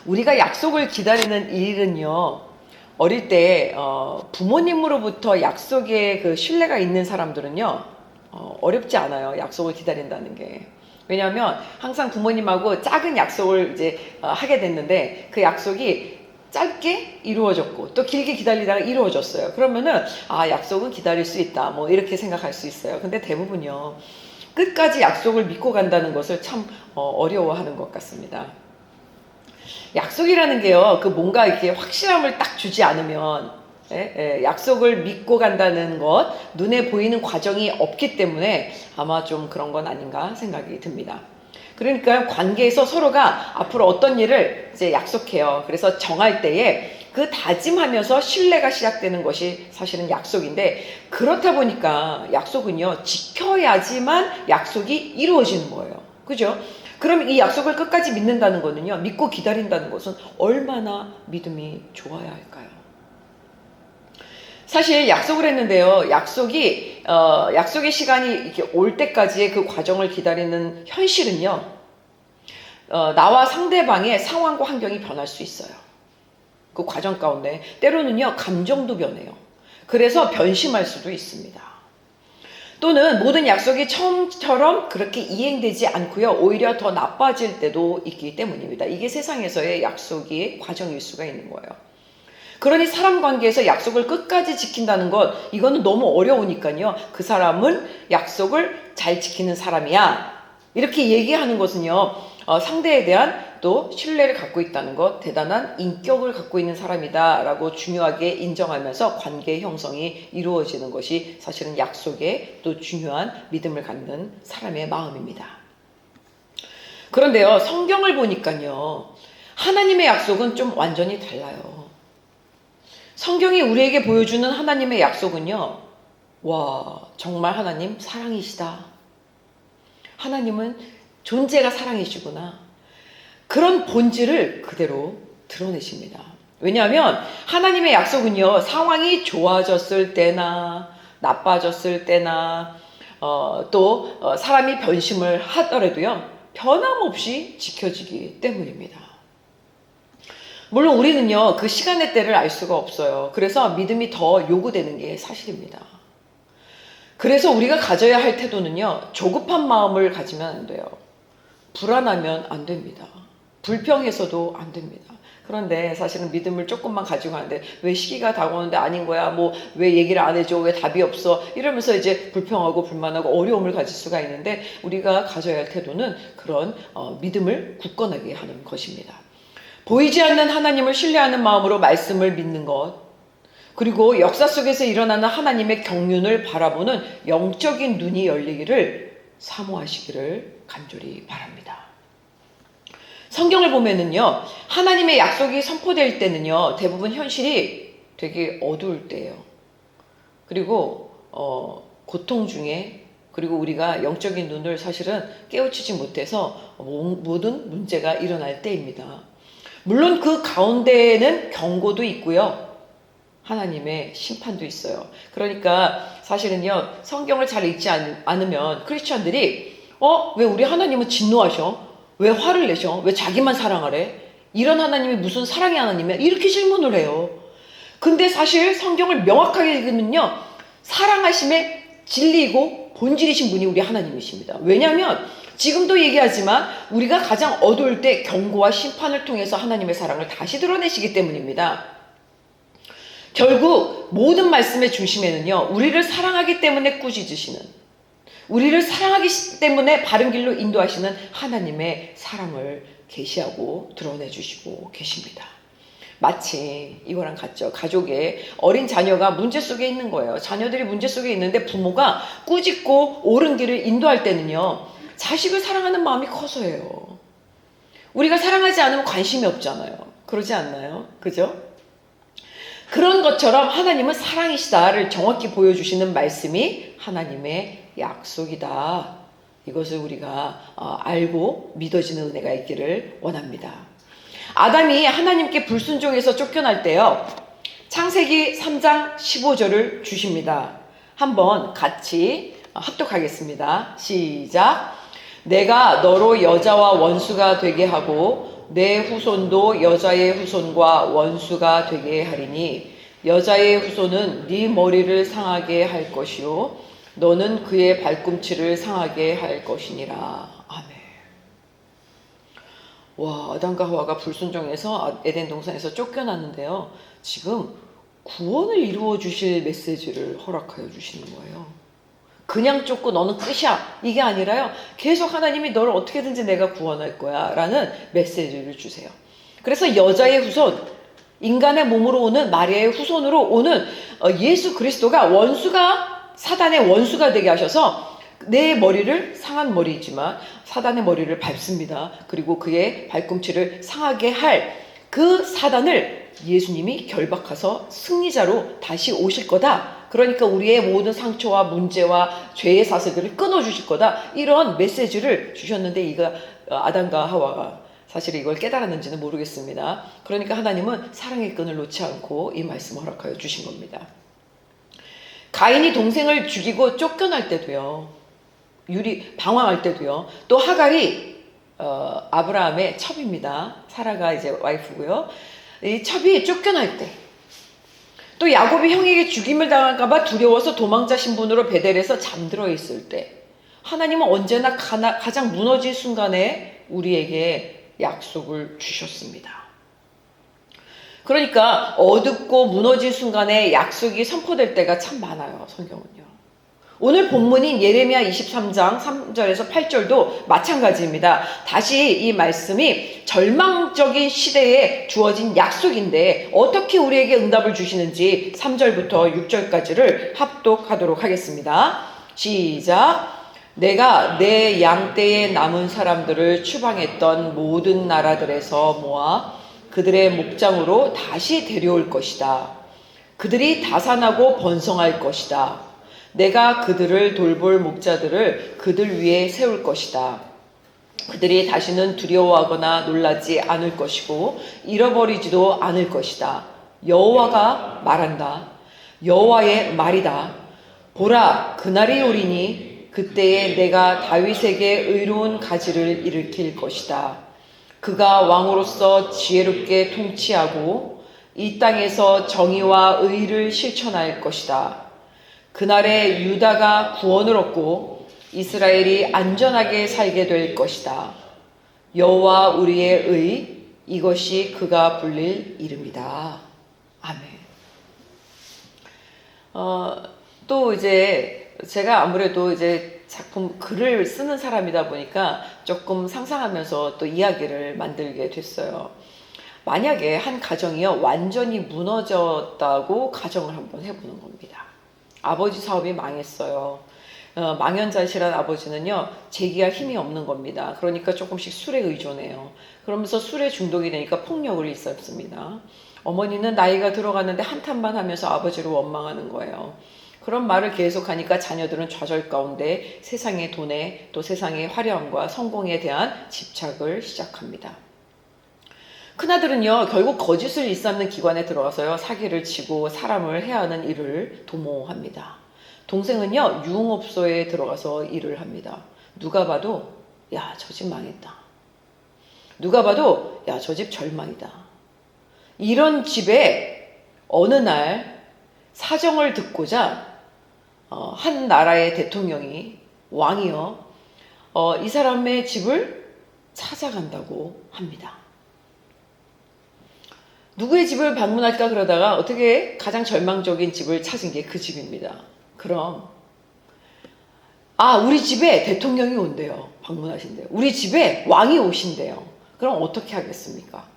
우리가 약속을 기다리는 일은요, 어릴 때 부모님으로부터 약속에 그 신뢰가 있는 사람들은요, 어렵지 않아요. 약속을 기다린다는 게. 왜냐하면 항상 부모님하고 작은 약속을 이제 하게 됐는데, 그 약속이 짧게 이루어졌고 또 길게 기다리다가 이루어졌어요. 그러면은 약속은 기다릴 수 있다, 뭐 이렇게 생각할 수 있어요. 근데 대부분요, 끝까지 약속을 믿고 간다는 것을 참 어려워하는 것 같습니다. 약속이라는 게요, 그 뭔가 이렇게 확실함을 딱 주지 않으면, 약속을 믿고 간다는 것, 눈에 보이는 과정이 없기 때문에 아마 좀 그런 건 아닌가 생각이 듭니다. 그러니까 관계에서 서로가 앞으로 어떤 일을 이제 약속해요. 그래서 정할 때에 그 다짐하면서 신뢰가 시작되는 것이 사실은 약속인데, 그렇다 보니까 약속은요, 지켜야지만 약속이 이루어지는 거예요. 그죠? 그럼 이 약속을 끝까지 믿는다는 거는요, 믿고 기다린다는 것은 얼마나 믿음이 좋아야 할까요? 사실 약속을 했는데요, 약속의 시간이 이렇게 올 때까지의 그 과정을 기다리는 현실은요, 나와 상대방의 상황과 환경이 변할 수 있어요. 그 과정 가운데 때로는요, 감정도 변해요. 그래서 변심할 수도 있습니다. 또는 모든 약속이 처음처럼 그렇게 이행되지 않고요, 오히려 더 나빠질 때도 있기 때문입니다. 이게 세상에서의 약속의 과정일 수가 있는 거예요. 그러니 사람 관계에서 약속을 끝까지 지킨다는 것, 이거는 너무 어려우니까요, 그 사람은 약속을 잘 지키는 사람이야, 이렇게 얘기하는 것은요, 상대에 대한 또 신뢰를 갖고 있다는 것, 대단한 인격을 갖고 있는 사람이다 라고 중요하게 인정하면서 관계 형성이 이루어지는 것이 사실은 약속에 또 중요한 믿음을 갖는 사람의 마음입니다. 그런데요, 성경을 보니까요, 하나님의 약속은 좀 완전히 달라요. 성경이 우리에게 보여주는 하나님의 약속은요, 와, 정말 하나님 사랑이시다, 하나님은 존재가 사랑이시구나, 그런 본질을 그대로 드러내십니다. 왜냐하면 하나님의 약속은요, 상황이 좋아졌을 때나 나빠졌을 때나 또 사람이 변심을 하더라도요, 변함없이 지켜지기 때문입니다. 물론 우리는요, 그 시간의 때를 알 수가 없어요. 그래서 믿음이 더 요구되는 게 사실입니다. 그래서 우리가 가져야 할 태도는요, 조급한 마음을 가지면 안 돼요. 불안하면 안 됩니다. 불평해서도 안 됩니다. 그런데 사실은 믿음을 조금만 가지고 가는데, 왜 시기가 다가오는데 아닌 거야, 뭐 왜 얘기를 안 해줘, 왜 답이 없어, 이러면서 이제 불평하고 불만하고 어려움을 가질 수가 있는데, 우리가 가져야 할 태도는 그런 믿음을 굳건하게 하는 것입니다. 보이지 않는 하나님을 신뢰하는 마음으로 말씀을 믿는 것, 그리고 역사 속에서 일어나는 하나님의 경륜을 바라보는 영적인 눈이 열리기를 사모하시기를 간절히 바랍니다. 성경을 보면은요, 하나님의 약속이 선포될 때는요, 대부분 현실이 되게 어두울 때예요. 그리고 고통 중에, 그리고 우리가 영적인 눈을 사실은 깨우치지 못해서 모든 문제가 일어날 때입니다. 물론 그 가운데에는 경고도 있고요, 하나님의 심판도 있어요. 그러니까 사실은요, 성경을 잘 읽지 않으면 크리스천들이 왜 우리 하나님은 진노하셔? 왜 화를 내셔? 왜 자기만 사랑하래? 이런 하나님이 무슨 사랑의 하나님이야? 이렇게 질문을 해요. 근데 사실 성경을 명확하게 읽으면요, 사랑하심의 진리이고 본질이신 분이 우리 하나님이십니다. 왜냐하면 지금도 얘기하지만 우리가 가장 어두울 때 경고와 심판을 통해서 하나님의 사랑을 다시 드러내시기 때문입니다. 결국 모든 말씀의 중심에는요, 우리를 사랑하기 때문에 꾸짖으시는, 우리를 사랑하기 때문에 바른 길로 인도하시는 하나님의 사랑을 계시하고 드러내주시고 계십니다. 마치 이거랑 같죠. 가족에 어린 자녀가 문제 속에 있는 거예요. 자녀들이 문제 속에 있는데 부모가 꾸짖고 옳은 길을 인도할 때는요, 자식을 사랑하는 마음이 커서예요. 우리가 사랑하지 않으면 관심이 없잖아요. 그러지 않나요? 그죠? 그런 것처럼 하나님은 사랑이시다를 정확히 보여주시는 말씀이 하나님의 약속이다. 이것을 우리가 알고 믿어지는 은혜가 있기를 원합니다. 아담이 하나님께 불순종해서 쫓겨날 때요, 창세기 3장 15절을 주십니다. 한번 같이 합독하겠습니다. 시작. 내가 너로 여자와 원수가 되게 하고 내 후손도 여자의 후손과 원수가 되게 하리니 여자의 후손은 네 머리를 상하게 할 것이요 너는 그의 발꿈치를 상하게 할 것이니라. 아멘. 와, 아담과 하와가 불순종해서 에덴 동산에서 쫓겨났는데요. 지금 구원을 이루어 주실 메시지를 허락하여 주시는 거예요. 그냥 쫓고 너는 끝이야 이게 아니라요. 계속 하나님이 너를 어떻게든지 내가 구원할 거야 라는 메시지를 주세요. 그래서 여자의 후손, 인간의 몸으로 오는 마리아의 후손으로 오는 예수 그리스도가 사단의 원수가 되게 하셔서 내 머리를 상한 머리이지만 사단의 머리를 밟습니다. 그리고 그의 발꿈치를 상하게 할 그 사단을 예수님이 결박해서 승리자로 다시 오실 거다. 그러니까 우리의 모든 상처와 문제와 죄의 사슬들을 끊어주실 거다. 이런 메시지를 주셨는데 이거 아담과 하와가 사실 이걸 깨달았는지는 모르겠습니다. 그러니까 하나님은 사랑의 끈을 놓지 않고 이 말씀을 허락하여 주신 겁니다. 가인이 동생을 죽이고 쫓겨날 때도요. 방황할 때도요. 또 하갈이 아브라함의 첩입니다. 사라가 이제 와이프고요. 이 첩이 쫓겨날 때, 또 야곱이 형에게 죽임을 당할까봐 두려워서 도망자 신분으로 베델에서 잠들어 있을 때, 하나님은 언제나 가장 무너질 순간에 우리에게 약속을 주셨습니다. 그러니까 어둡고 무너질 순간에 약속이 선포될 때가 참 많아요. 성경은요. 오늘 본문인 예레미야 23장 3절에서 8절도 마찬가지입니다. 다시 이 말씀이 절망적인 시대에 주어진 약속인데 어떻게 우리에게 응답을 주시는지 3절부터 6절까지를 합독하도록 하겠습니다. 시작. 내가 내 양떼에 남은 사람들을 추방했던 모든 나라들에서 모아 그들의 목장으로 다시 데려올 것이다. 그들이 다산하고 번성할 것이다. 내가 그들을 돌볼 목자들을 그들 위에 세울 것이다. 그들이 다시는 두려워하거나 놀라지 않을 것이고 잃어버리지도 않을 것이다. 여호와가 말한다. 여호와의 말이다. 보라, 그날이 오리니 그때에 내가 다윗에게 의로운 가지를 일으킬 것이다. 그가 왕으로서 지혜롭게 통치하고 이 땅에서 정의와 의를 실천할 것이다. 그날에 유다가 구원을 얻고 이스라엘이 안전하게 살게 될 것이다. 여호와 우리의 의, 이것이 그가 불릴 이름이다. 아멘. 또 이제 제가 아무래도 이제 작품 글을 쓰는 사람이다 보니까 조금 상상하면서 또 이야기를 만들게 됐어요. 만약에 한 가정이요 완전히 무너졌다고 가정을 한번 해보는 겁니다. 아버지 사업이 망했어요. 망연자실한 아버지는요 재기할 힘이 없는 겁니다. 그러니까 조금씩 술에 의존해요. 그러면서 술에 중독이 되니까 폭력을 일삼습니다. 어머니는 나이가 들어가는데 한탄만 하면서 아버지를 원망하는 거예요. 그런 말을 계속하니까 자녀들은 좌절 가운데 세상의 돈에 또 세상의 화려함과 성공에 대한 집착을 시작합니다. 큰아들은요 결국 거짓을 일삼는 기관에 들어가서요 사기를 치고 사람을 해하는 일을 도모합니다. 동생은요 유흥업소에 들어가서 일을 합니다. 누가 봐도 야, 저 집 망했다. 누가 봐도 야, 저 집 절망이다. 이런 집에 어느 날 사정을 듣고자 한 나라의 대통령이 왕이요 이 사람의 집을 찾아간다고 합니다. 누구의 집을 방문할까 그러다가 어떻게 가장 절망적인 집을 찾은 게 그 집입니다. 그럼 우리 집에 대통령이 온대요. 방문하신대요. 우리 집에 왕이 오신대요. 그럼 어떻게 하겠습니까?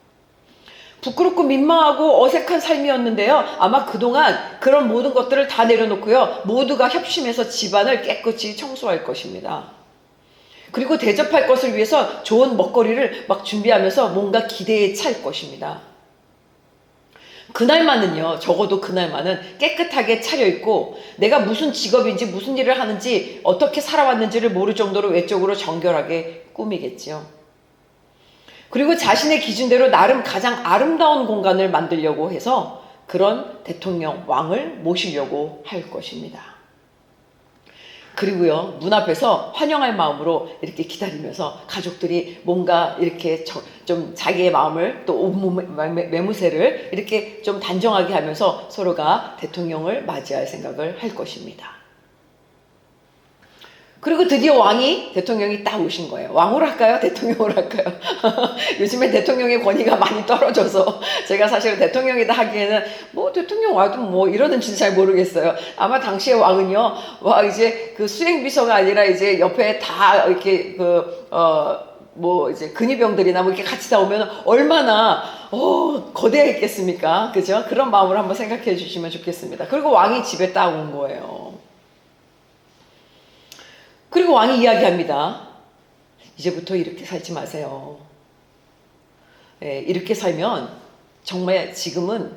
부끄럽고 민망하고 어색한 삶이었는데요. 아마 그동안 그런 모든 것들을 다 내려놓고요. 모두가 협심해서 집안을 깨끗이 청소할 것입니다. 그리고 대접할 것을 위해서 좋은 먹거리를 막 준비하면서 뭔가 기대에 찰 것입니다. 그날만은요, 적어도 그날만은 깨끗하게 차려입고 내가 무슨 직업인지 무슨 일을 하는지 어떻게 살아왔는지를 모를 정도로 외적으로 정결하게 꾸미겠지요. 그리고 자신의 기준대로 나름 가장 아름다운 공간을 만들려고 해서 그런 대통령, 왕을 모시려고 할 것입니다. 그리고요, 문 앞에서 환영할 마음으로 이렇게 기다리면서 가족들이 뭔가 이렇게 좀 자기의 마음을 또 온몸 매무새를 이렇게 좀 단정하게 하면서 서로가 대통령을 맞이할 생각을 할 것입니다. 그리고 드디어 대통령이 딱 오신 거예요. 왕으로 할까요? 대통령으로 할까요? 요즘에 대통령의 권위가 많이 떨어져서 제가 사실 대통령이다 하기에는 뭐 대통령 와도 뭐 이러는지 잘 모르겠어요. 아마 당시의 왕은요, 와 이제 그 수행비서가 아니라 이제 옆에 다 이렇게 뭐 이제 근위병들이나 뭐 이렇게 같이 나오면 얼마나 거대했겠습니까? 그죠? 그런 마음으로 한번 생각해 주시면 좋겠습니다. 그리고 왕이 집에 딱 온 거예요. 그리고 왕이 이야기합니다. 이제부터 이렇게 살지 마세요. 이렇게 살면 정말 지금은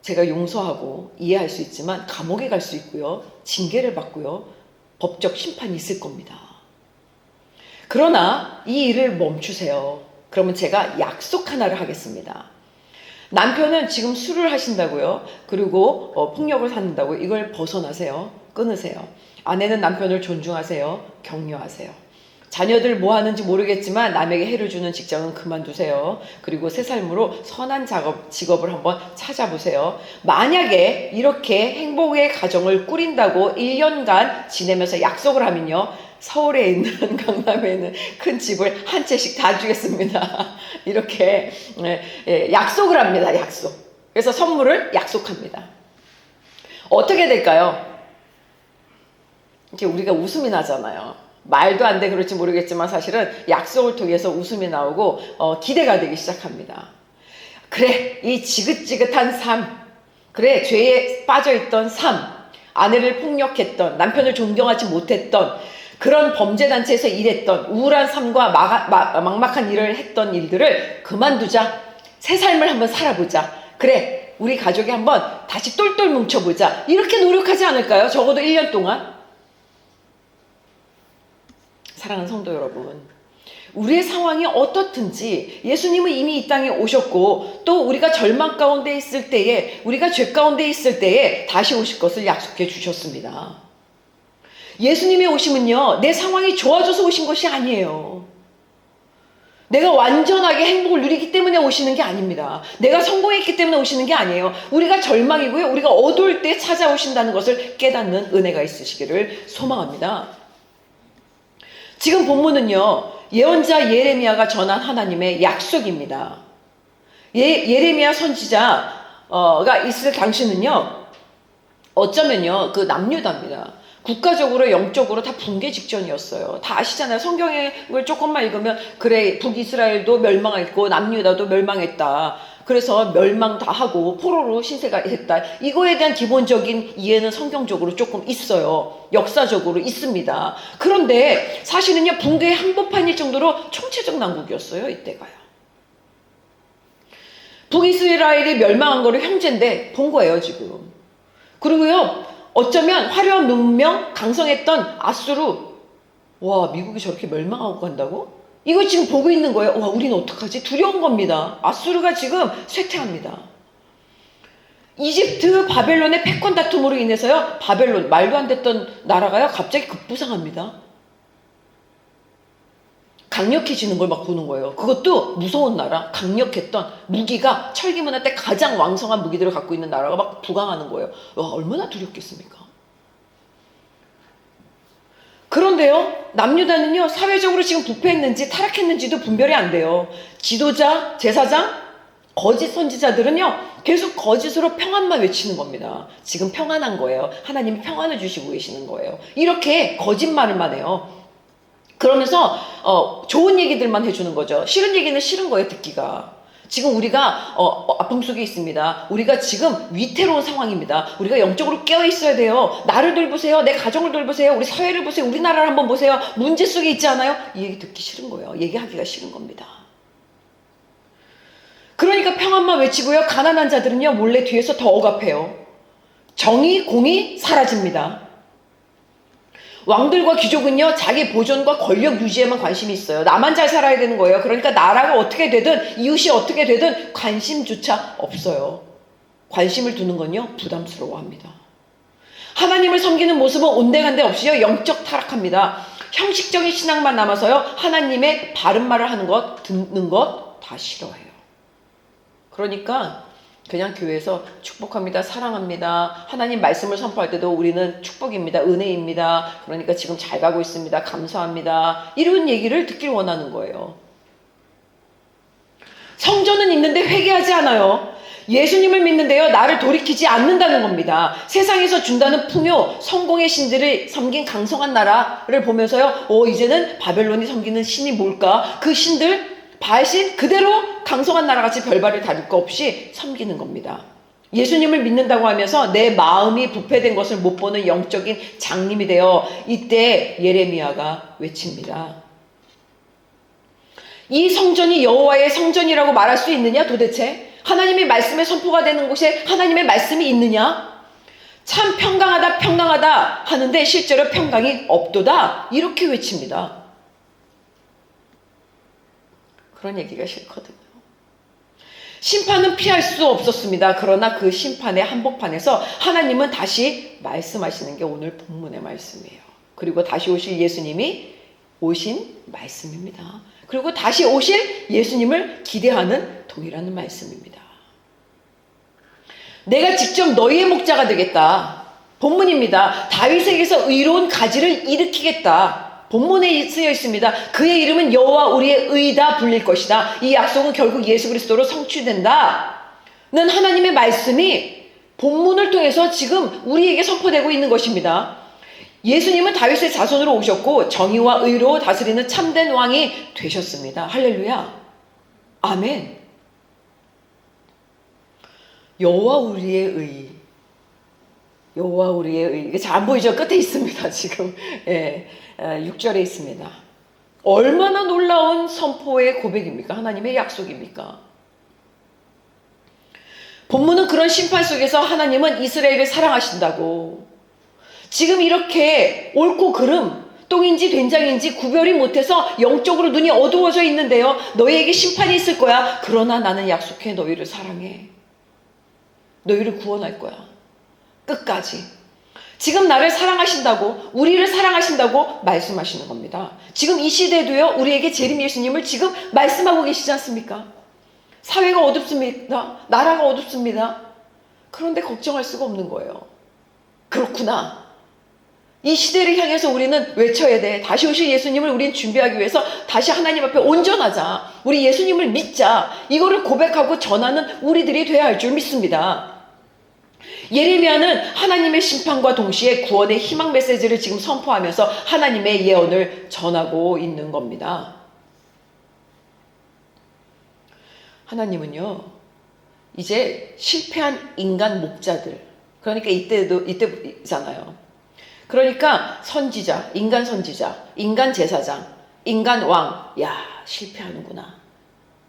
제가 용서하고 이해할 수 있지만 감옥에 갈 수 있고요. 징계를 받고요. 법적 심판이 있을 겁니다. 그러나 이 일을 멈추세요. 그러면 제가 약속 하나를 하겠습니다. 남편은 지금 술을 하신다고요. 그리고 폭력을 하는다고요. 이걸 벗어나세요. 끊으세요. 아내는 남편을 존중하세요. 격려하세요. 자녀들 뭐 하는지 모르겠지만 남에게 해를 주는 직장은 그만두세요. 그리고 새 삶으로 선한 직업을 한번 찾아보세요. 만약에 이렇게 행복의 가정을 꾸린다고 1년간 지내면서 약속을 하면요. 서울에 있는 강남에 있는 큰 집을 한 채씩 다 주겠습니다. 이렇게 약속을 합니다. 약속. 그래서 선물을 약속합니다. 어떻게 될까요? 이렇게 우리가 웃음이 나잖아요. 말도 안 돼 그럴지 모르겠지만 사실은 약속을 통해서 웃음이 나오고 기대가 되기 시작합니다. 그래, 이 지긋지긋한 삶, 그래, 죄에 빠져있던 삶, 아내를 폭력했던, 남편을 존경하지 못했던, 그런 범죄단체에서 일했던 우울한 삶과 막막한 일을 했던 일들을 그만두자. 새 삶을 한번 살아보자. 그래, 우리 가족이 한번 다시 똘똘 뭉쳐보자. 이렇게 노력하지 않을까요? 적어도 1년 동안. 사랑하는 성도 여러분, 우리의 상황이 어떻든지 예수님은 이미 이 땅에 오셨고 또 우리가 절망 가운데 있을 때에, 우리가 죄 가운데 있을 때에 다시 오실 것을 약속해 주셨습니다. 예수님이 오심은요, 내 상황이 좋아져서 오신 것이 아니에요. 내가 완전하게 행복을 누리기 때문에 오시는 게 아닙니다. 내가 성공했기 때문에 오시는 게 아니에요. 우리가 절망이고요, 우리가 어두울 때 찾아오신다는 것을 깨닫는 은혜가 있으시기를 소망합니다. 지금 본문은요, 예언자 예레미야가 전한 하나님의 약속입니다. 예레미야 선지자가 있을 당시는요, 어쩌면요, 그 남유다입니다. 국가적으로 영적으로 다 붕괴 직전이었어요. 다 아시잖아요. 성경을 조금만 읽으면 그래, 북이스라엘도 멸망했고 남유다도 멸망했다. 그래서 멸망 다 하고 포로로 신세가 했다. 이거에 대한 기본적인 이해는 성경적으로 조금 있어요. 역사적으로 있습니다. 그런데 사실은요, 붕괴의 한복판일 정도로 총체적 난국이었어요. 이때가요. 북이스라엘이 멸망한 거를 형제인데 본 거예요, 지금. 그리고요, 어쩌면 화려한 문명, 강성했던 아수르, 와, 미국이 저렇게 멸망하고 간다고? 이거 지금 보고 있는 거예요. 와, 우리는 어떡하지? 두려운 겁니다. 아수르가 지금 쇠퇴합니다. 이집트, 바벨론의 패권 다툼으로 인해서요, 바벨론, 말도 안 됐던 나라가요, 갑자기 급부상합니다. 강력해지는 걸 막 보는 거예요. 그것도 무서운 나라, 강력했던 무기가 철기문화 때 가장 왕성한 무기들을 갖고 있는 나라가 막 부강하는 거예요. 와, 얼마나 두렵겠습니까? 그런데요, 남유다는요, 사회적으로 지금 부패했는지 타락했는지도 분별이 안 돼요. 지도자, 제사장, 거짓 선지자들은요, 계속 거짓으로 평안만 외치는 겁니다. 지금 평안한 거예요. 하나님이 평안을 주시고 계시는 거예요. 이렇게 거짓말을만 해요. 그러면서 좋은 얘기들만 해주는 거죠. 싫은 얘기는 싫은 거예요, 듣기가. 지금 우리가 아픔 속에 있습니다. 우리가 지금 위태로운 상황입니다. 우리가 영적으로 깨어 있어야 돼요. 나를 돌보세요. 내 가정을 돌보세요. 우리 사회를 보세요. 우리나라를 한번 보세요. 문제 속에 있지 않아요? 이 얘기 듣기 싫은 거예요. 얘기하기가 싫은 겁니다. 그러니까 평안만 외치고요, 가난한 자들은요, 몰래 뒤에서 더 억압해요. 정의, 공의 사라집니다. 왕들과 귀족은요, 자기 보존과 권력 유지에만 관심이 있어요. 나만 잘 살아야 되는 거예요. 그러니까 나라가 어떻게 되든, 이웃이 어떻게 되든 관심조차 없어요. 관심을 두는 건요, 부담스러워합니다. 하나님을 섬기는 모습은 온데간데 없이요 영적 타락합니다. 형식적인 신앙만 남아서요 하나님의 바른 말을 하는 것, 듣는 것 다 싫어해요. 그러니까 그냥 교회에서 축복합니다, 사랑합니다, 하나님 말씀을 선포할 때도 우리는 축복입니다, 은혜입니다, 그러니까 지금 잘 가고 있습니다, 감사합니다, 이런 얘기를 듣길 원하는 거예요. 성전은 있는데 회개하지 않아요. 예수님을 믿는데요 나를 돌이키지 않는다는 겁니다. 세상에서 준다는 풍요, 성공의 신들을 섬긴 강성한 나라를 보면서요 이제는 바벨론이 섬기는 신이 뭘까? 그 신들 바알신 그대로 강성한 나라같이 별발을 다를 거 없이 섬기는 겁니다. 예수님을 믿는다고 하면서 내 마음이 부패된 것을 못 보는 영적인 장님이 되어 이때 예레미야가 외칩니다. 이 성전이 여호와의 성전이라고 말할 수 있느냐 도대체? 하나님의 말씀에 선포가 되는 곳에 하나님의 말씀이 있느냐? 참 평강하다 평강하다 하는데 실제로 평강이 없도다 이렇게 외칩니다. 그런 얘기가 싫거든요. 심판은 피할 수 없었습니다. 그러나 그 심판의 한복판에서 하나님은 다시 말씀하시는 게 오늘 본문의 말씀이에요. 그리고 다시 오실 예수님이 오신 말씀입니다. 그리고 다시 오실 예수님을 기대하는 동일한 말씀입니다. 내가 직접 너희의 목자가 되겠다. 본문입니다. 다윗에게서 의로운 가지를 일으키겠다. 본문에 쓰여 있습니다. 그의 이름은 여호와 우리의 의다 불릴 것이다. 이 약속은 결국 예수 그리스도로 성취된다는 하나님의 말씀이 본문을 통해서 지금 우리에게 선포되고 있는 것입니다. 예수님은 다윗의 자손으로 오셨고 정의와 의로 다스리는 참된 왕이 되셨습니다. 할렐루야. 아멘. 여호와 우리의 의. 여호와 우리의 의. 이게 잘 안 보이죠? 끝에 있습니다. 지금 6절에 있습니다. 얼마나 놀라운 선포의 고백입니까? 하나님의 약속입니까? 본문은 그런 심판 속에서 하나님은 이스라엘을 사랑하신다고, 지금 이렇게 옳고 그름, 똥인지 된장인지 구별이 못해서 영적으로 눈이 어두워져 있는데요 너희에게 심판이 있을 거야. 그러나 나는 약속해 너희를 사랑해. 너희를 구원할 거야. 끝까지. 지금 나를 사랑하신다고, 우리를 사랑하신다고 말씀하시는 겁니다. 지금 이 시대도요 우리에게 재림 예수님을 지금 말씀하고 계시지 않습니까? 사회가 어둡습니다. 나라가 어둡습니다. 그런데 걱정할 수가 없는 거예요. 그렇구나. 이 시대를 향해서 우리는 외쳐야 돼. 다시 오실 예수님을 우리는 준비하기 위해서 다시 하나님 앞에 온전하자. 우리 예수님을 믿자. 이거를 고백하고 전하는 우리들이 돼야 할 줄 믿습니다. 예레미야는 하나님의 심판과 동시에 구원의 희망 메시지를 지금 선포하면서 하나님의 예언을 전하고 있는 겁니다. 하나님은요 이제 실패한 인간 목자들, 그러니까 이때잖아요. 그러니까 선지자, 인간 제사장, 인간 왕, 야 실패하는구나.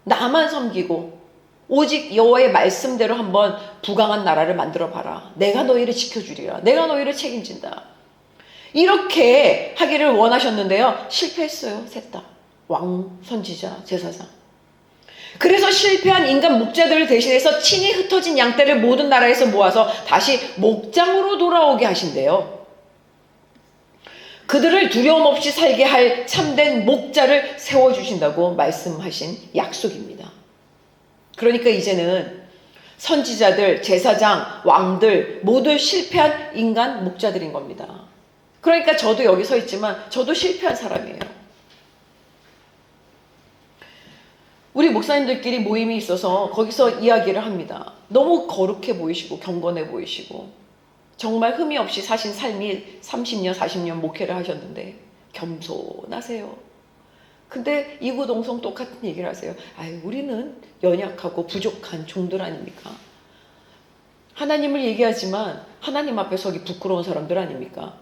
나만 섬기고 오직 여호와의 말씀대로 한번 부강한 나라를 만들어 봐라. 내가 너희를 지켜주리라. 내가 너희를 책임진다. 이렇게 하기를 원하셨는데요 실패했어요. 셋 다. 왕, 선지자, 제사장. 그래서 실패한 인간 목자들을 대신해서 친히 흩어진 양떼를 모든 나라에서 모아서 다시 목장으로 돌아오게 하신대요. 그들을 두려움 없이 살게 할 참된 목자를 세워주신다고 말씀하신 약속입니다. 그러니까 이제는 선지자들, 제사장, 왕들 모두 실패한 인간 목자들인 겁니다. 그러니까 저도 여기 서 있지만 저도 실패한 사람이에요. 우리 목사님들끼리 모임이 있어서 거기서 이야기를 합니다. 너무 거룩해 보이시고 경건해 보이시고 정말 흠이 없이 사신 삶이 30년, 40년 목회를 하셨는데 겸손하세요. 근데 이구동성 똑같은 얘기를 하세요. 아유, 우리는 연약하고 부족한 종들 아닙니까? 하나님을 얘기하지만 하나님 앞에 서기 부끄러운 사람들 아닙니까?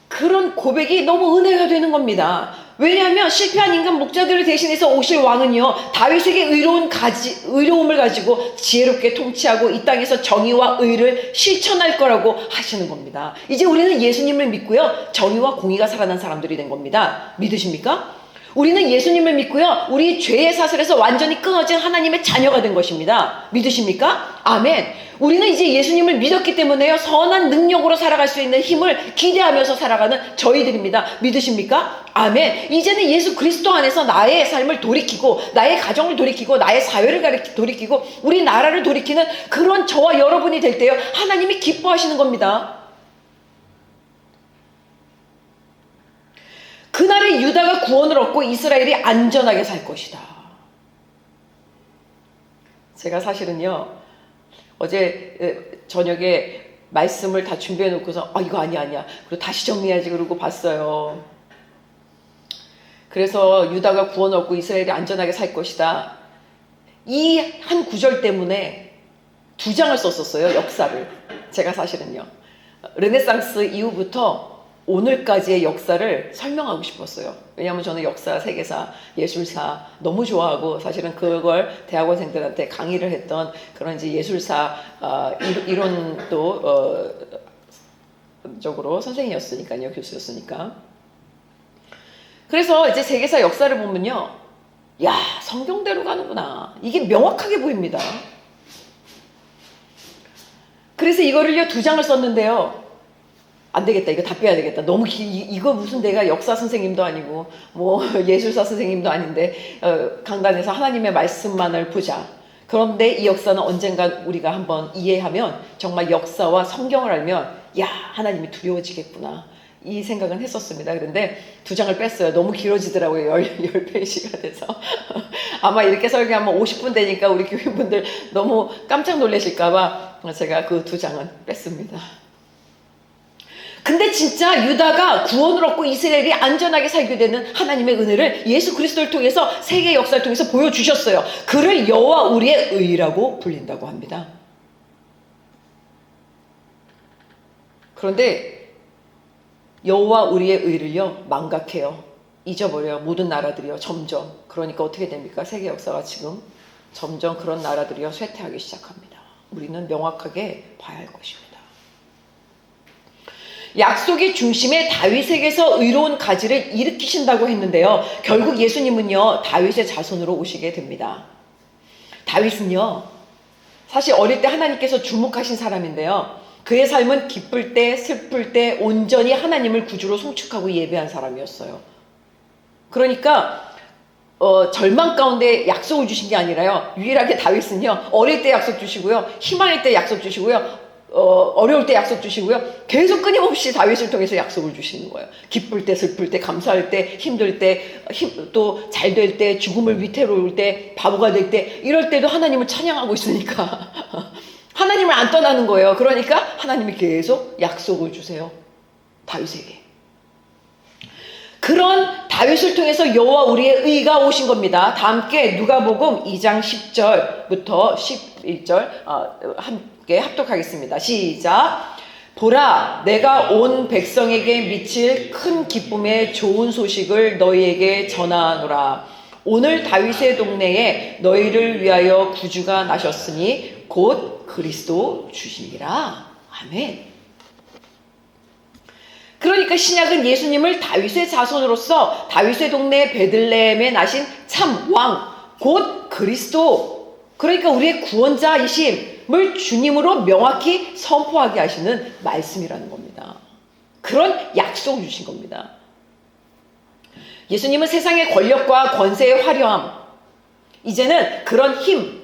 그런 고백이 너무 은혜가 되는 겁니다. 왜냐하면 실패한 인간 목자들을 대신해서 오실 왕은요 다윗에게 의로움을 가지고 지혜롭게 통치하고 이 땅에서 정의와 의를 실천할 거라고 하시는 겁니다. 이제 우리는 예수님을 믿고요 정의와 공의가 살아난 사람들이 된 겁니다. 믿으십니까? 우리는 예수님을 믿고요. 우리 죄의 사슬에서 완전히 끊어진 하나님의 자녀가 된 것입니다. 믿으십니까? 아멘. 우리는 이제 예수님을 믿었기 때문에요. 선한 능력으로 살아갈 수 있는 힘을 기대하면서 살아가는 저희들입니다. 믿으십니까? 아멘. 이제는 예수 그리스도 안에서 나의 삶을 돌이키고 나의 가정을 돌이키고 나의 사회를 돌이키고 우리 나라를 돌이키는 그런 저와 여러분이 될 때요. 하나님이 기뻐하시는 겁니다. 그날에 유다가 구원을 얻고 이스라엘이 안전하게 살 것이다. 제가 사실은요, 어제 저녁에 말씀을 다 준비해 놓고서 이거 아니야 그리고 다시 정리해야지 그러고 봤어요. 그래서 유다가 구원을 얻고 이스라엘이 안전하게 살 것이다. 이 한 구절 때문에 2장을 썼었어요. 역사를. 제가 사실은요, 르네상스 이후부터 오늘까지의 역사를 설명하고 싶었어요. 왜냐하면 저는 역사, 세계사, 예술사 너무 좋아하고 사실은 그걸 대학원생들한테 강의를 했던 그런 이제 예술사 이론도 적으로 선생님이었으니까요. 교수였으니까. 그래서 이제 세계사 역사를 보면요. 야, 성경대로 가는구나. 이게 명확하게 보입니다. 그래서 이거를요 2장을 썼는데요. 안 되겠다. 이거 다 빼야 되겠다. 너무 이거 무슨 내가 역사 선생님도 아니고 뭐 예술사 선생님도 아닌데 강단에서 하나님의 말씀만을 보자. 그런데 이 역사는 언젠간 우리가 한번 이해하면 정말 역사와 성경을 알면 야, 하나님이 두려워지겠구나. 이 생각은 했었습니다. 그런데 2장을 뺐어요. 너무 길어지더라고요. 10페이지가 돼서. 아마 이렇게 설교하면 50분 되니까 우리 교인분들 너무 깜짝 놀라실까봐 제가 그 2장은 뺐습니다. 근데 진짜 유다가 구원을 얻고 이스라엘이 안전하게 살게 되는 하나님의 은혜를 예수 그리스도를 통해서 세계 역사를 통해서 보여주셨어요. 그를 여호와 우리의 의라고 불린다고 합니다. 그런데 여호와 우리의 의를요 망각해요. 잊어버려요. 모든 나라들이요 점점. 그러니까 어떻게 됩니까? 세계 역사가 지금 점점 그런 나라들이요 쇠퇴하기 시작합니다. 우리는 명확하게 봐야 할 것입니다. 약속의 중심에 다윗에게서 의로운 가지를 일으키신다고 했는데요. 결국 예수님은요 다윗의 자손으로 오시게 됩니다. 다윗은요 사실 어릴 때 하나님께서 주목하신 사람인데요. 그의 삶은 기쁠 때 슬플 때 온전히 하나님을 구주로 송축하고 예배한 사람이었어요. 그러니까 절망 가운데 약속을 주신 게 아니라요. 유일하게 다윗은요 어릴 때 약속 주시고요. 희망일 때 약속 주시고요. 어려울 때 약속 주시고요. 계속 끊임없이 다윗을 통해서 약속을 주시는 거예요. 기쁠 때 슬플 때 감사할 때 힘들 때 또 잘 될 때 죽음을 위태로울 때 바보가 될 때 이럴 때도 하나님을 찬양하고 있으니까 하나님을 안 떠나는 거예요. 그러니까 하나님이 계속 약속을 주세요. 다윗에게. 그런 다윗을 통해서 여호와 우리의 의가 오신 겁니다. 다 함께 누가복음 2장 10절부터 11절 함께 합독하겠습니다. 시작. 보라, 내가 온 백성에게 미칠 큰 기쁨의 좋은 소식을 너희에게 전하노라. 오늘 다윗의 동네에 너희를 위하여 구주가 나셨으니 곧 그리스도 주시니라. 아멘. 그러니까 신약은 예수님을 다윗의 자손으로서 다윗의 동네 베들레헴에 나신 참 왕, 곧 그리스도, 그러니까 우리의 구원자이심을 주님으로 명확히 선포하게 하시는 말씀이라는 겁니다. 그런 약속을 주신 겁니다. 예수님은 세상의 권력과 권세의 화려함, 이제는 그런 힘,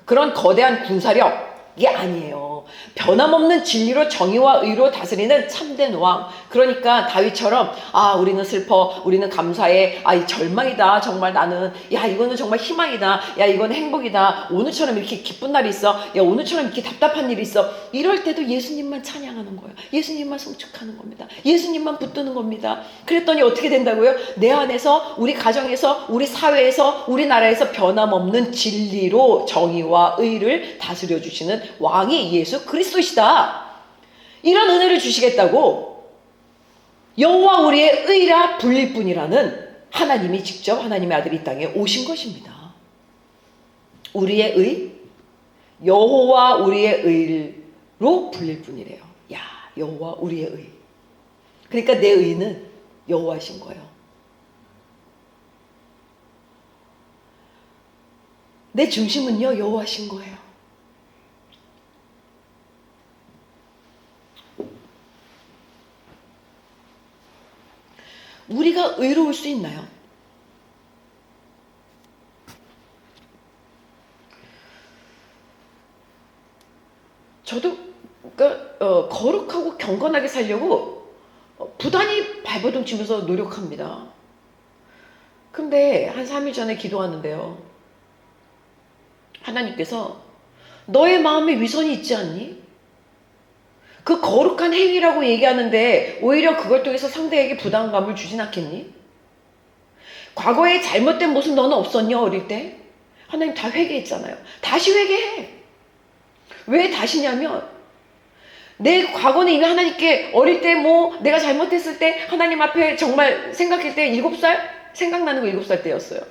그런 거대한 군사력이 아니에요. 변함없는 진리로 정의와 의로 다스리는 참된 왕. 그러니까 다윗처럼 우리는 슬퍼, 우리는 감사해, 이 절망이다, 정말 나는, 야 이거는 정말 희망이다, 야 이거는 행복이다, 오늘처럼 이렇게 기쁜 날이 있어, 야 오늘처럼 이렇게 답답한 일이 있어, 이럴 때도 예수님만 찬양하는 거예요. 예수님만 송축하는 겁니다. 예수님만 붙드는 겁니다. 그랬더니 어떻게 된다고요? 내 안에서, 우리 가정에서, 우리 사회에서, 우리나라에서 변함없는 진리로 정의와 의를 다스려 주시는 왕이 예수 그리스도시다. 이런 은혜를 주시겠다고 여호와 우리의 의라 불릴 뿐이라는 하나님이 직접 하나님의 아들이 이 땅에 오신 것입니다. 우리의 의, 여호와 우리의 의로 불릴 뿐이래요. 야, 여호와 우리의 의. 그러니까 내 의는 여호와신 거예요. 내 중심은요, 여호와신 거예요. 우리가 의로울 수 있나요? 저도 거룩하고 경건하게 살려고 부단히 발버둥 치면서 노력합니다. 근데 한 3일 전에 기도하는데요, 하나님께서 너의 마음에 위선이 있지 않니? 그 거룩한 행위라고 얘기하는데 오히려 그걸 통해서 상대에게 부담감을 주진 않겠니? 과거에 잘못된 모습 너는 없었냐, 어릴 때? 하나님 다 회개했잖아요. 다시 회개해. 왜 다시냐면, 내 과거는 이미 하나님께 어릴 때 내가 잘못했을 때 하나님 앞에 정말 생각할 때 7살? 생각나는 거 7살 때였어요.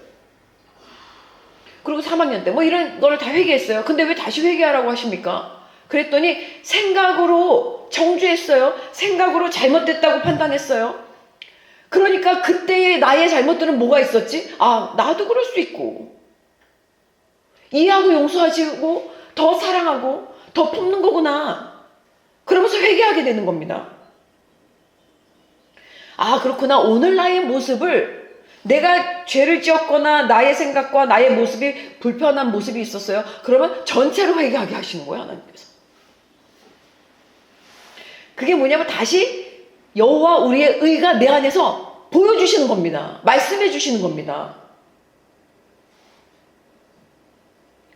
그리고 3학년 때 이런 거를 다 회개했어요. 근데 왜 다시 회개하라고 하십니까? 그랬더니 생각으로 정죄했어요. 생각으로 잘못됐다고 판단했어요. 그러니까 그때의 나의 잘못들은 뭐가 있었지? 나도 그럴 수 있고, 이해하고 용서하시고 더 사랑하고 더 품는 거구나. 그러면서 회개하게 되는 겁니다. 그렇구나. 오늘 나의 모습을, 내가 죄를 지었거나 나의 생각과 나의 모습이 불편한 모습이 있었어요. 그러면 전체로 회개하게 하시는 거예요, 하나님께서. 그게 뭐냐면 다시 여호와 우리의 의가 내 안에서 보여주시는 겁니다. 말씀해 주시는 겁니다.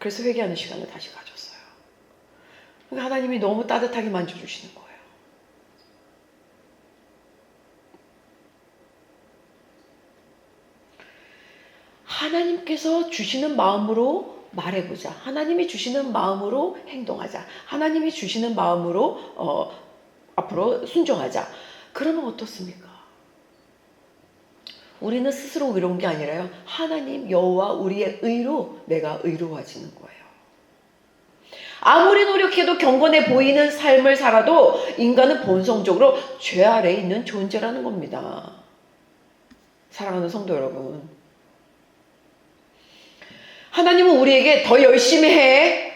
그래서 회개하는 시간을 다시 가졌어요. 그러니까 하나님이 너무 따뜻하게 만져주시는 거예요. 하나님께서 주시는 마음으로 말해보자. 하나님이 주시는 마음으로 행동하자. 하나님이 주시는 마음으로 앞으로 순종하자. 그러면 어떻습니까? 우리는 스스로 의로운 게 아니라요, 하나님 여호와 우리의 의로 내가 의로워지는 거예요. 아무리 노력해도 경건해 보이는 삶을 살아도 인간은 본성적으로 죄 아래에 있는 존재라는 겁니다. 사랑하는 성도 여러분, 하나님은 우리에게 더 열심히 해,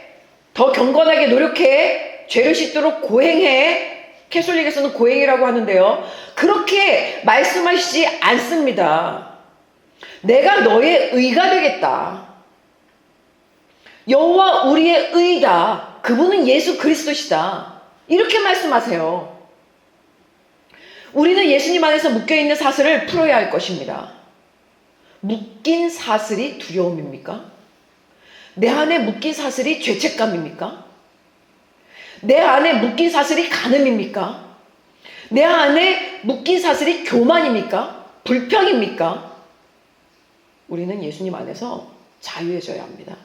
더 경건하게 노력해, 죄를 씻도록 고행해, 캐톨릭에서는 고행이라고 하는데요, 그렇게 말씀하시지 않습니다. 내가 너의 의가 되겠다. 여호와 우리의 의다. 그분은 예수 그리스도시다. 이렇게 말씀하세요. 우리는 예수님 안에서 묶여있는 사슬을 풀어야 할 것입니다. 묶인 사슬이 두려움입니까? 내 안에 묶인 사슬이 죄책감입니까? 내 안에 묶인 사슬이 간음입니까? 내 안에 묶인 사슬이 교만입니까? 불평입니까? 우리는 예수님 안에서 자유해져야 합니다.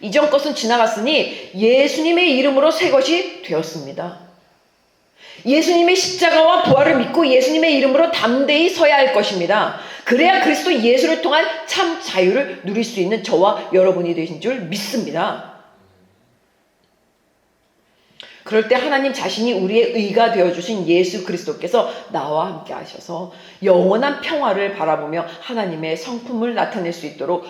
이전 것은 지나갔으니 예수님의 이름으로 새 것이 되었습니다. 예수님의 십자가와 부활을 믿고 예수님의 이름으로 담대히 서야 할 것입니다. 그래야 그리스도 예수를 통한 참 자유를 누릴 수 있는 저와 여러분이 되신 줄 믿습니다. 그럴 때 하나님 자신이 우리의 의가 되어주신 예수 그리스도께서 나와 함께 하셔서 영원한 평화를 바라보며 하나님의 성품을 나타낼 수 있도록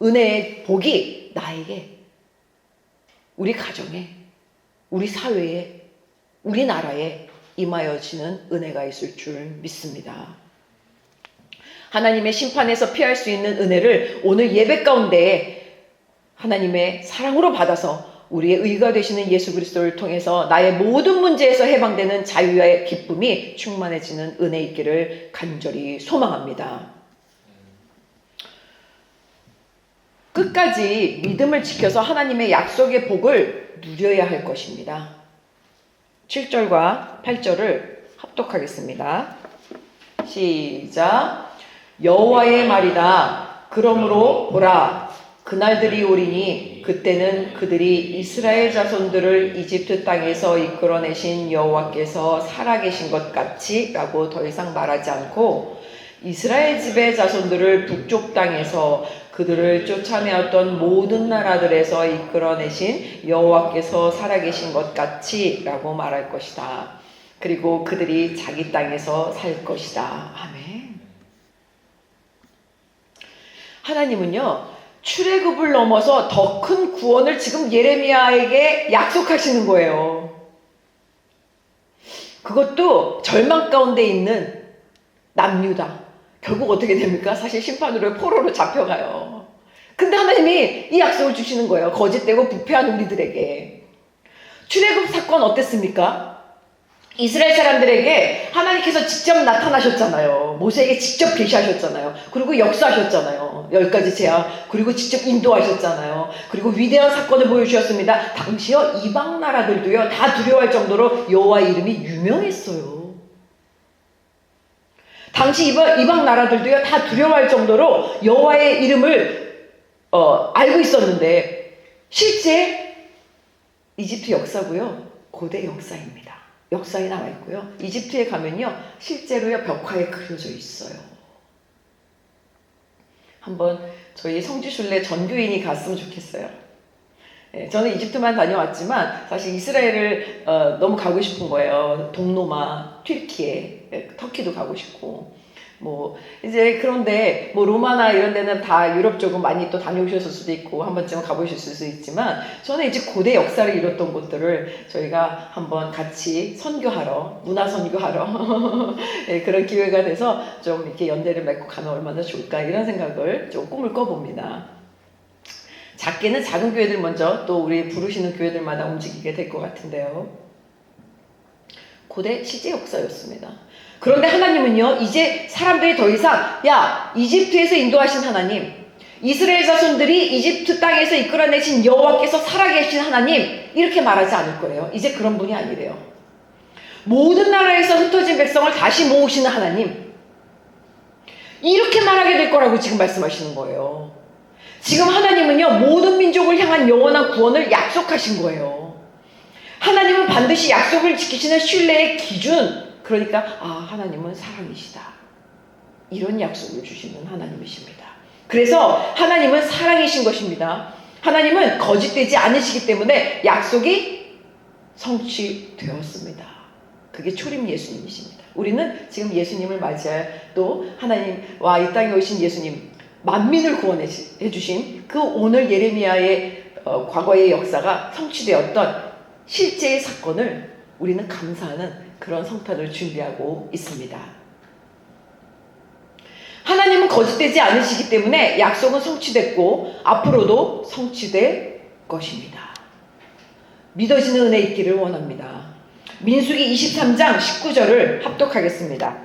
은혜의 복이 나에게, 우리 가정에, 우리 사회에, 우리나라에 임하여지는 은혜가 있을 줄 믿습니다. 하나님의 심판에서 피할 수 있는 은혜를 오늘 예배 가운데 하나님의 사랑으로 받아서 우리의 의가 되시는 예수 그리스도를 통해서 나의 모든 문제에서 해방되는 자유의 기쁨이 충만해지는 은혜 있기를 간절히 소망합니다. 끝까지 믿음을 지켜서 하나님의 약속의 복을 누려야 할 것입니다. 7절과 8절을 합독하겠습니다. 시작. 여호와의 말이다. 그러므로 보라, 그날들이 오리니 그때는 그들이 이스라엘 자손들을 이집트 땅에서 이끌어내신 여호와께서 살아계신 것 같이 라고 더 이상 말하지 않고, 이스라엘 집의 자손들을 북쪽 땅에서 그들을 쫓아내었던 모든 나라들에서 이끌어내신 여호와께서 살아계신 것 같이 라고 말할 것이다. 그리고 그들이 자기 땅에서 살 것이다. 아멘. 하나님은요, 출애굽을 넘어서 더 큰 구원을 지금 예레미야에게 약속하시는 거예요. 그것도 절망 가운데 있는 남유다. 결국 어떻게 됩니까? 사실 심판으로 포로로 잡혀가요. 근데 하나님이 이 약속을 주시는 거예요. 거짓되고 부패한 우리들에게. 출애굽 사건 어땠습니까? 이스라엘 사람들에게 하나님께서 직접 나타나셨잖아요. 모세에게 직접 계시하셨잖아요. 그리고 역사하셨잖아요. 10가지 재앙. 그리고 직접 인도하셨잖아요. 그리고 위대한 사건을 보여주셨습니다. 당시요 이방 나라들도요 다 두려워할 정도로 여호와의 이름이 유명했어요. 당시 이방 나라들도요 다 두려워할 정도로 여호와의 이름을 알고 있었는데 실제 이집트 역사고요 고대 역사입니다. 역사에 나와 있고요. 이집트에 가면요 실제로요 벽화에 그려져 있어요. 한번 저희 성지순례 전교인이 갔으면 좋겠어요. 저는 이집트만 다녀왔지만 사실 이스라엘을 너무 가고 싶은 거예요. 동로마, 튀르키예, 터키도 가고 싶고 뭐 이제 그런데 뭐 로마나 이런 데는 다 유럽 쪽은 많이 또 다녀오셨을 수도 있고 한 번쯤은 가보셨을 수도 있지만 저는 이제 고대 역사를 이뤘던 곳들을 저희가 한번 같이 선교하러 문화 선교하러 그런 기회가 돼서 좀 이렇게 연대를 맺고 가면 얼마나 좋을까 이런 생각을 좀 꿈을 꿔봅니다. 작게는 작은 교회들 먼저 또 우리 부르시는 교회들마다 움직이게 될 것 같은데요. 고대 실제 역사였습니다. 그런데 하나님은요 이제 사람들이 더 이상 이집트에서 인도하신 하나님, 이스라엘 자손들이 이집트 땅에서 이끌어내신 여호와께서 살아계신 하나님 이렇게 말하지 않을 거예요. 이제 그런 분이 아니래요. 모든 나라에서 흩어진 백성을 다시 모으시는 하나님 이렇게 말하게 될 거라고 지금 말씀하시는 거예요. 지금 하나님은요 모든 민족을 향한 영원한 구원을 약속하신 거예요. 하나님은 반드시 약속을 지키시는 신뢰의 기준, 그러니까 하나님은 사랑이시다 이런 약속을 주시는 하나님이십니다. 그래서 하나님은 사랑이신 것입니다. 하나님은 거짓되지 않으시기 때문에 약속이 성취되었습니다. 그게 초림 예수님이십니다. 우리는 지금 예수님을 맞이할 또 하나님과 이 땅에 오신 예수님 만민을 구원해 주신 그 오늘 예레미야의 과거의 역사가 성취되었던 실제의 사건을 우리는 감사하는 그런 성탄을 준비하고 있습니다. 하나님은 거짓되지 않으시기 때문에 약속은 성취됐고 앞으로도 성취될 것입니다. 믿어지는 은혜 있기를 원합니다. 민수기 23장 19절을 합독하겠습니다.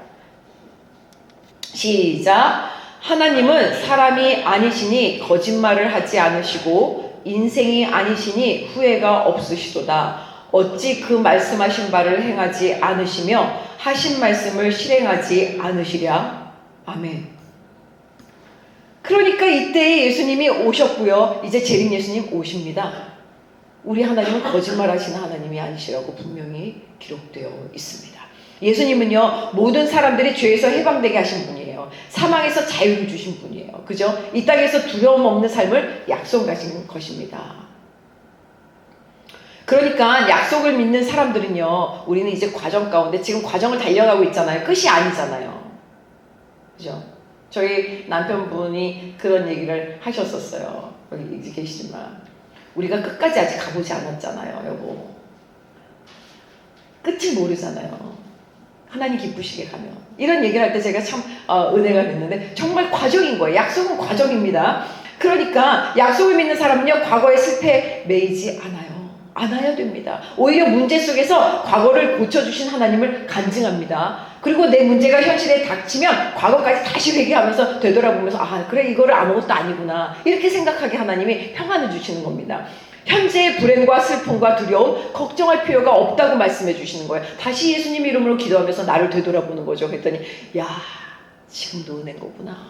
시작. 하나님은 사람이 아니시니 거짓말을 하지 않으시고 인생이 아니시니 후회가 없으시도다. 어찌 그 말씀하신 바를 행하지 않으시며 하신 말씀을 실행하지 않으시랴. 아멘. 그러니까 이때에 예수님이 오셨고요. 이제 재림 예수님 오십니다. 우리 하나님은 거짓말하시는 하나님이 아니시라고 분명히 기록되어 있습니다. 예수님은요 모든 사람들이 죄에서 해방되게 하신 분이에요. 사망에서 자유를 주신 분이에요. 그죠? 이 땅에서 두려움 없는 삶을 약속하신 것입니다. 그러니까 약속을 믿는 사람들은요 우리는 이제 과정 가운데 지금 과정을 달려가고 있잖아요. 끝이 아니잖아요. 그죠? 저희 남편분이 그런 얘기를 하셨었어요. 여기 이제 계시지만 우리가 끝까지 아직 가보지 않았잖아요, 여보. 끝을 모르잖아요. 하나님 기쁘시게 가면. 이런 얘기를 할 때 제가 참 은혜가 됐는데 정말 과정인 거예요. 약속은 과정입니다. 그러니까 약속을 믿는 사람은요 과거의 실패에 매이지 않아야 됩니다. 오히려 문제 속에서 과거를 고쳐주신 하나님을 간증합니다. 그리고 내 문제가 현실에 닥치면 과거까지 다시 회개하면서 되돌아보면서 그래 이거를 아무것도 아니구나 이렇게 생각하게 하나님이 평안을 주시는 겁니다. 현재의 불행과 슬픔과 두려움 걱정할 필요가 없다고 말씀해 주시는 거예요. 다시 예수님 이름으로 기도하면서 나를 되돌아보는 거죠. 그랬더니 지금도 은혜인 거구나.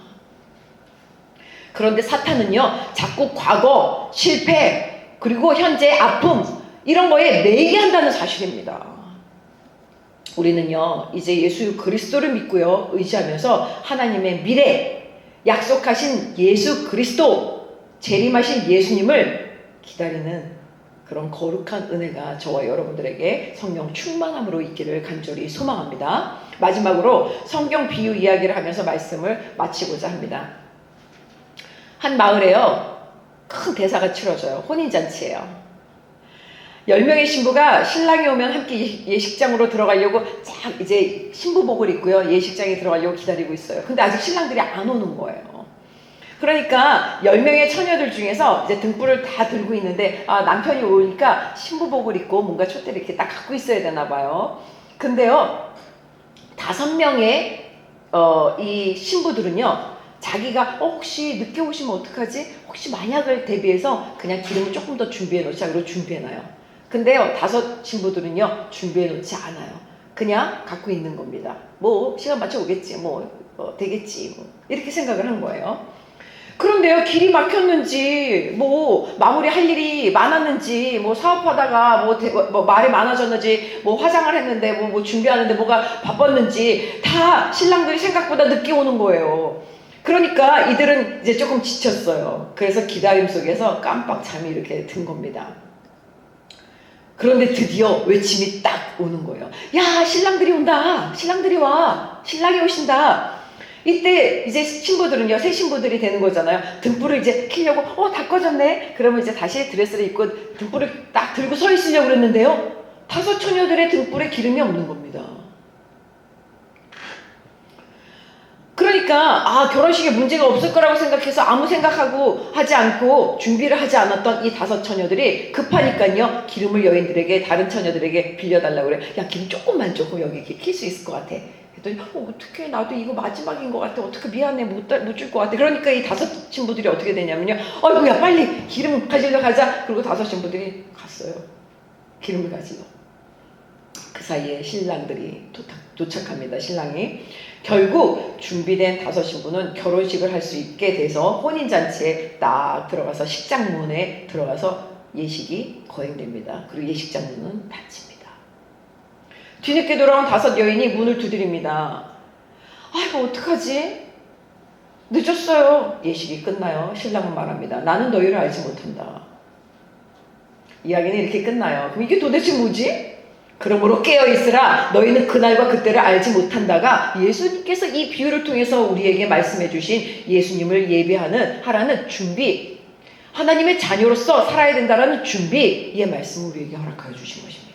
그런데 사탄은요 자꾸 과거, 실패 그리고 현재의 아픔 이런 거에 매이게 한다는 사실입니다. 우리는요 이제 예수 그리스도를 믿고요 의지하면서 하나님의 미래 약속하신 예수 그리스도 재림하신 예수님을 기다리는 그런 거룩한 은혜가 저와 여러분들에게 성령 충만함으로 있기를 간절히 소망합니다. 마지막으로 성경 비유 이야기를 하면서 말씀을 마치고자 합니다. 한 마을에요. 큰 대사가 치러져요. 혼인잔치예요. 10명의 신부가 신랑이 오면 함께 예식장으로 들어가려고 쫙 이제 신부복을 입고요. 예식장에 들어가려고 기다리고 있어요. 근데 아직 신랑들이 안 오는 거예요. 그러니까 10명의 처녀들 중에서 이제 등불을 다 들고 있는데 남편이 오니까 신부복을 입고 뭔가 촛대를 이렇게 딱 갖고 있어야 되나 봐요. 근데요 5명의 이 신부들은요 자기가 혹시 늦게 오시면 어떡하지? 혹시 만약을 대비해서 그냥 기름을 조금 더 준비해 놓자 그러고 준비해놔요. 근데요 5 신부들은요 준비해 놓지 않아요. 그냥 갖고 있는 겁니다. 뭐 시간 맞춰 오겠지 되겠지 이렇게 생각을 한 거예요. 그런데요 길이 막혔는지 뭐 마무리할 일이 많았는지 뭐 사업하다가 뭐 말이 많아졌는지 뭐 화장을 했는데 뭐 준비하는데 뭐가 바빴는지 다 신랑들이 생각보다 늦게 오는 거예요. 그러니까 이들은 이제 조금 지쳤어요. 그래서 기다림 속에서 깜빡 잠이 이렇게 든 겁니다. 그런데 드디어 외침이 딱 오는 거예요. 야 신랑들이 온다. 신랑들이 와. 신랑이 오신다. 이때 이제 신부들은요 새 신부들이 되는 거잖아요. 등불을 이제 켜려고 다 꺼졌네. 그러면 이제 다시 드레스를 입고 등불을 딱 들고 서 있으려고 그랬는데요 5 처녀들의 등불에 기름이 없는 겁니다. 그러니까 결혼식에 문제가 없을 거라고 생각해서 아무 생각하고 하지 않고 준비를 하지 않았던 이 5 처녀들이 급하니까요 기름을 여인들에게 다른 처녀들에게 빌려달라고 그래. 야 기름 조금만 줘. 여기 킬 수 있을 것 같아. 그랬더니 어떡해 나도 이거 마지막인 것 같아. 어떻게 미안해 못 줄 것 같아. 그러니까 이 5 신부들이 어떻게 되냐면요 아이고야 빨리 기름 가지러 가자. 그리고 5 신부들이 갔어요. 기름을 가지러. 그 사이에 신랑들이 도착합니다. 신랑이 결국 준비된 5 신부는 결혼식을 할 수 있게 돼서 혼인잔치에 딱 들어가서 식장문에 들어가서 예식이 거행됩니다. 그리고 예식장 문은 닫힙니다. 뒤늦게 돌아온 5 여인이 문을 두드립니다. 이거 어떡하지? 늦었어요. 예식이 끝나요. 신랑은 말합니다. 나는 너희를 알지 못한다. 이야기는 이렇게 끝나요. 그럼 이게 도대체 뭐지? 그러므로 깨어있으라. 너희는 그날과 그때를 알지 못한다가 예수님께서 이 비유를 통해서 우리에게 말씀해 주신 예수님을 하라는 준비, 하나님의 자녀로서 살아야 된다는 준비의 말씀을 우리에게 허락하여 주신 것입니다.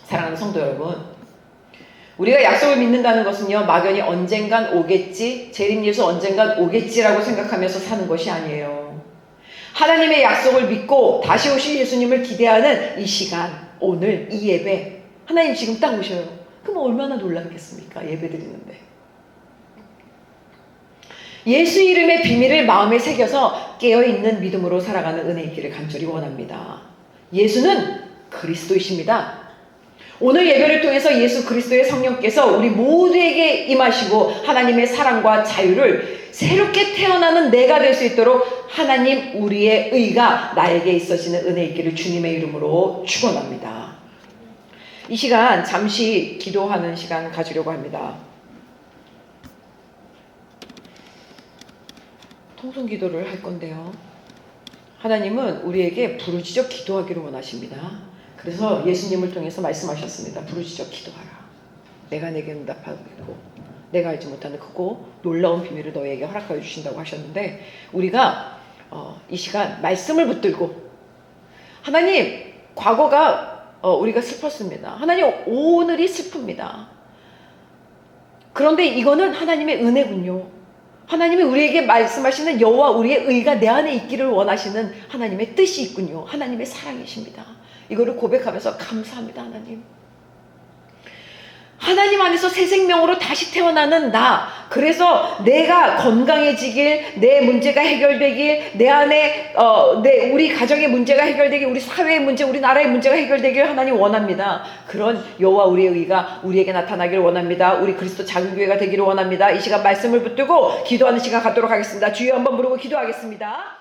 사랑하는 성도 여러분, 우리가 약속을 믿는다는 것은요 막연히 언젠간 오겠지, 재림 예수 언젠간 오겠지라고 생각하면서 사는 것이 아니에요. 하나님의 약속을 믿고 다시 오실 예수님을 기대하는 이 시간, 오늘 이 예배, 하나님 지금 딱 오셔요. 그럼 얼마나 놀랍겠습니까? 예배 드리는데. 예수 이름의 비밀을 마음에 새겨서 깨어있는 믿음으로 살아가는 은혜 있기를 간절히 원합니다. 예수는 그리스도이십니다. 오늘 예배를 통해서 예수 그리스도의 성령께서 우리 모두에게 임하시고 하나님의 사랑과 자유를 새롭게 태어나는 내가 될 수 있도록 하나님 우리의 의가 나에게 있어지는 은혜 있기를 주님의 이름으로 축원합니다. 이 시간 잠시 기도하는 시간 가지려고 합니다. 통성 기도를 할 건데요. 하나님은 우리에게 부르짖어 기도하기를 원하십니다. 그래서 예수님을 통해서 말씀하셨습니다. 부르짖어 기도하라. 내가 내게 응답하고 있고 내가 알지 못하는 크고 놀라운 비밀을 너희에게 허락하여 주신다고 하셨는데 우리가 이 시간 말씀을 붙들고 하나님 과거가 우리가 슬펐습니다. 하나님 오늘이 슬픕니다. 그런데 이거는 하나님의 은혜군요. 하나님이 우리에게 말씀하시는 여호와 우리의 의가 내 안에 있기를 원하시는 하나님의 뜻이 있군요. 하나님의 사랑이십니다. 이거를 고백하면서 감사합니다. 하나님 안에서 새 생명으로 다시 태어나는 나. 그래서 내가 건강해지길, 내 문제가 해결되길, 내 안에 우리 가정의 문제가 해결되길, 우리 사회의 문제, 우리 나라의 문제가 해결되길 하나님 원합니다. 그런 여호와 우리의 의가 우리에게 나타나기를 원합니다. 우리 그리스도 작은 교회가 되기를 원합니다. 이 시간 말씀을 붙들고 기도하는 시간 갖도록 하겠습니다. 주여 한번 부르고 기도하겠습니다.